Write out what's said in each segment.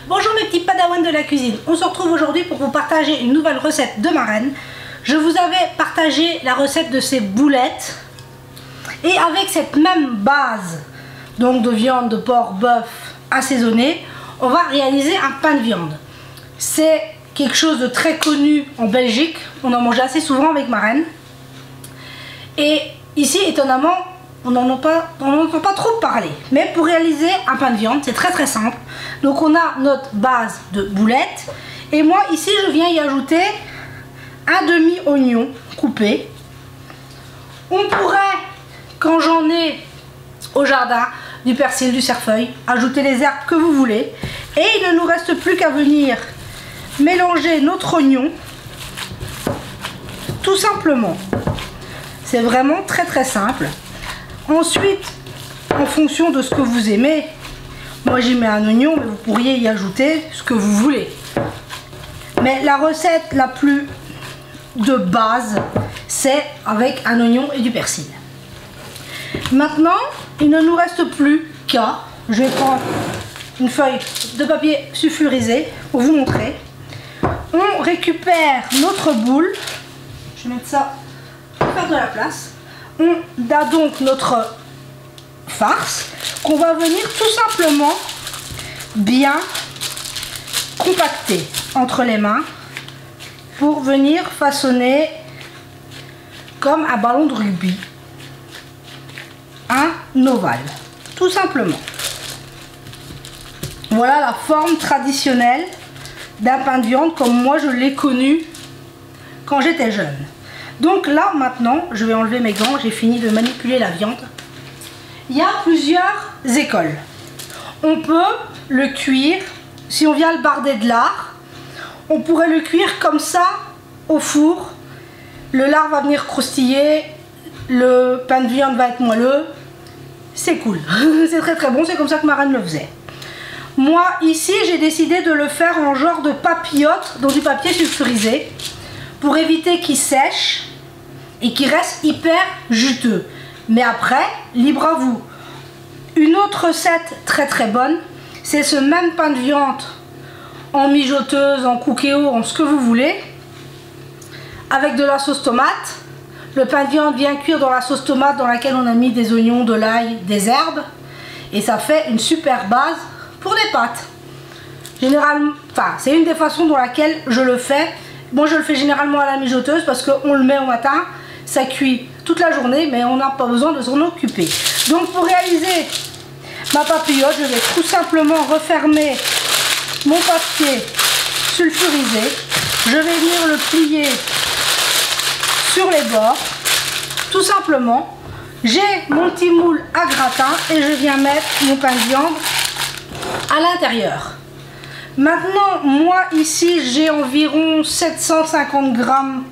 Bonjour mes petits padawans de la cuisine, on se retrouve aujourd'hui pour vous partager une nouvelle recette de marraine. Je vous avais partagé la recette de ces boulettes et avec cette même base donc de viande de porc, bœuf assaisonnée, on va réaliser un pain de viande. C'est quelque chose de très connu en Belgique, on en mange assez souvent avec marraine. Et ici étonnamment on n'en entend pas trop parler. Mais pour réaliser un pain de viande, c'est très simple. Donc on a notre base de boulettes. Et moi ici je viens y ajouter un demi-oignon coupé. On pourrait, quand j'en ai au jardin, du persil, du cerfeuil, ajouter les herbes que vous voulez. Et il ne nous reste plus qu'à venir mélanger notre oignon. Tout simplement. C'est vraiment très simple. Ensuite, en fonction de ce que vous aimez, moi j'y mets un oignon, mais vous pourriez y ajouter ce que vous voulez. Mais la recette la plus de base, c'est avec un oignon et du persil. Maintenant, il ne nous reste plus qu'à, je vais prendre une feuille de papier sulfurisé pour vous montrer. On récupère notre boule, je vais mettre ça pour faire de la place. On a donc notre farce qu'on va venir tout simplement bien compacter entre les mains pour venir façonner comme un ballon de rugby, un ovale, tout simplement. Voilà la forme traditionnelle d'un pain de viande comme moi je l'ai connu quand j'étais jeune. Donc là maintenant je vais enlever mes gants, j'ai fini de manipuler la viande. Il y a plusieurs écoles. On peut le cuire, si on vient le barder de lard, on pourrait le cuire comme ça au four. Le lard va venir croustiller, le pain de viande va être moelleux. C'est cool, c'est très bon, c'est comme ça que Marraine le faisait. Moi ici j'ai décidé de le faire en genre de papillote dans du papier sulfurisé pour éviter qu'il sèche et qu'il reste hyper juteux. Mais après, libre à vous. Une autre recette très bonne, c'est ce même pain de viande en mijoteuse, en cookéo, en ce que vous voulez, avec de la sauce tomate. Le pain de viande vient cuire dans la sauce tomate dans laquelle on a mis des oignons, de l'ail, des herbes. Et ça fait une super base pour des pâtes. Généralement, c'est une des façons dans laquelle je le fais. Moi je le fais généralement à la mijoteuse parce qu'on le met au matin, ça cuit toute la journée mais on n'a pas besoin de s'en occuper. Donc pour réaliser ma papillote, je vais tout simplement refermer mon papier sulfurisé. Je vais venir le plier sur les bords, tout simplement. J'ai mon petit moule à gratin et je viens mettre mon pain de viande à l'intérieur. Maintenant, moi ici j'ai environ 750 grammes,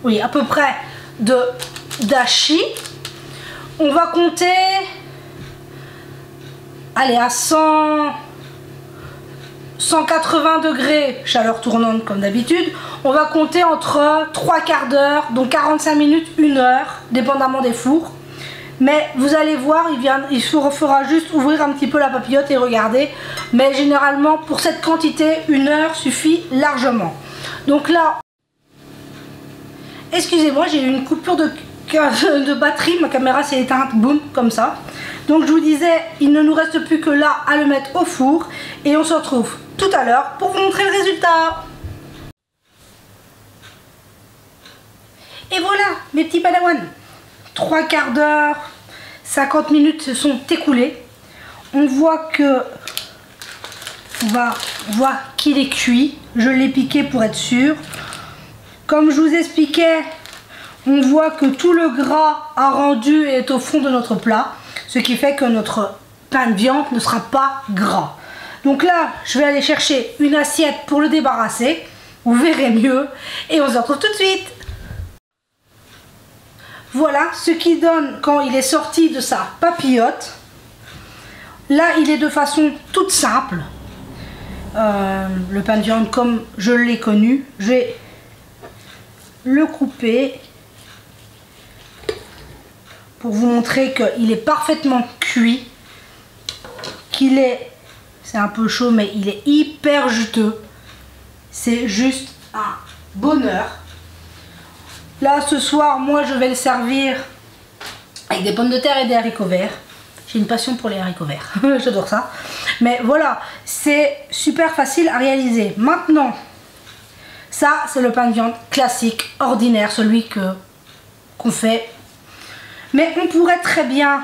oui à peu près, d'hachis. On va compter, allez, à 180 degrés, chaleur tournante comme d'habitude. On va compter entre 3/4 d'heure, donc 45 minutes, 1 heure, dépendamment des fours. Mais vous allez voir, il fera juste ouvrir un petit peu la papillote et regarder. Mais généralement, pour cette quantité, 1 heure suffit largement. Donc là, excusez-moi, j'ai eu une coupure de batterie. Ma caméra s'est éteinte, boum, comme ça. Donc je vous disais, il ne nous reste plus que là à le mettre au four. Et on se retrouve tout à l'heure pour vous montrer le résultat. Et voilà, mes petits padawans. 3/4 d'heure, 50 minutes se sont écoulées. On voit que qu'il est cuit. Je l'ai piqué pour être sûr. Comme je vous expliquais, on voit que tout le gras a rendu et est au fond de notre plat, ce qui fait que notre pain de viande ne sera pas gras. Donc là, je vais aller chercher une assiette pour le débarrasser. Vous verrez mieux et on se retrouve tout de suite. Voilà ce qu'il donne quand il est sorti de sa papillote. Là, il est de façon toute simple. Le pain de viande comme je l'ai connu. Je vais le couper pour vous montrer qu'il est parfaitement cuit, qu'il est C'est un peu chaud, mais il est hyper juteux. C'est juste un bonheur. Là, ce soir, moi, je vais le servir avec des pommes de terre et des haricots verts. J'ai une passion pour les haricots verts. J'adore ça. Mais voilà, c'est super facile à réaliser. Maintenant, ça, c'est le pain de viande classique, ordinaire, celui qu'on fait. Mais on pourrait très bien...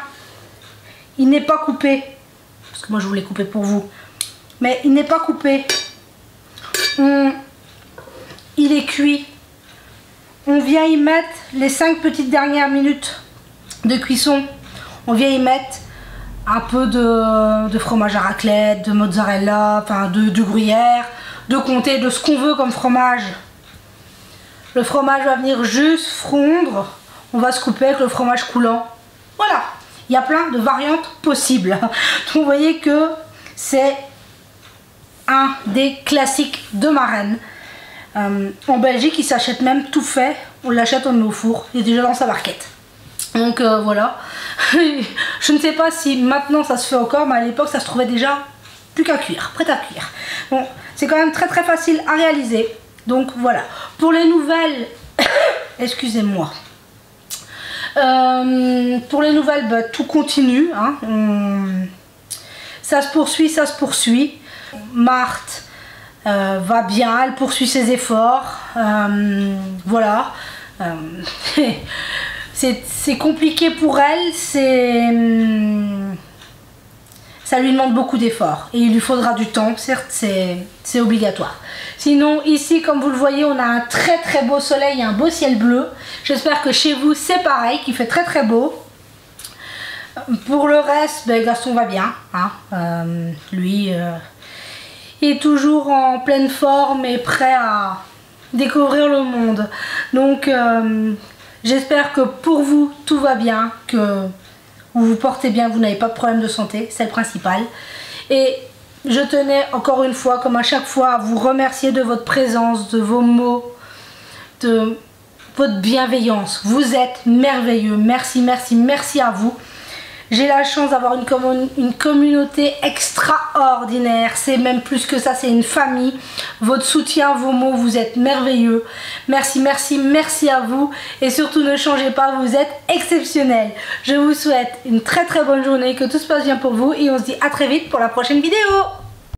Il n'est pas coupé. Parce que moi, je voulais couper pour vous. Mais il n'est pas coupé. Il est cuit. On vient y mettre les 5 petites dernières minutes de cuisson. On vient y mettre un peu de fromage à raclette, de mozzarella, enfin de gruyère, de comté, de ce qu'on veut comme fromage. Le fromage va venir juste fondre. On va se couper avec le fromage coulant. Voilà, il y a plein de variantes possibles. Donc vous voyez que c'est un des classiques de ma reine. En Belgique, il s'achète même tout fait. On l'achète, on le met au four. Il est déjà dans sa barquette. Donc voilà. Je ne sais pas si maintenant ça se fait encore, mais à l'époque ça se trouvait déjà plus qu'à cuire, prêt à cuire. Bon, c'est quand même très très facile à réaliser. Donc voilà. Pour les nouvelles, excusez-moi. Pour les nouvelles, bah, tout continue. Hein. Ça se poursuit, ça se poursuit. Marthe va bien, elle poursuit ses efforts. Voilà. C'est compliqué pour elle, ça lui demande beaucoup d'efforts et il lui faudra du temps, certes c'est obligatoire. Sinon ici comme vous le voyez on a un très très beau soleil et un beau ciel bleu. J'espère que chez vous c'est pareil, qu'il fait très très beau. Pour le reste, ben, Gaston va bien, hein. Lui il est toujours en pleine forme et prêt à découvrir le monde. Donc j'espère que pour vous tout va bien, que vous vous portez bien, vous n'avez pas de problème de santé, c'est le principal. Et je tenais encore une fois, comme à chaque fois, à vous remercier de votre présence, de vos mots, de votre bienveillance. Vous êtes merveilleux, merci, merci, merci à vous. J'ai la chance d'avoir une communauté extraordinaire, c'est même plus que ça, c'est une famille. Votre soutien, vos mots, vous êtes merveilleux. Merci, merci, merci à vous. Et surtout ne changez pas, vous êtes exceptionnels. Je vous souhaite une très très bonne journée, que tout se passe bien pour vous et on se dit à très vite pour la prochaine vidéo.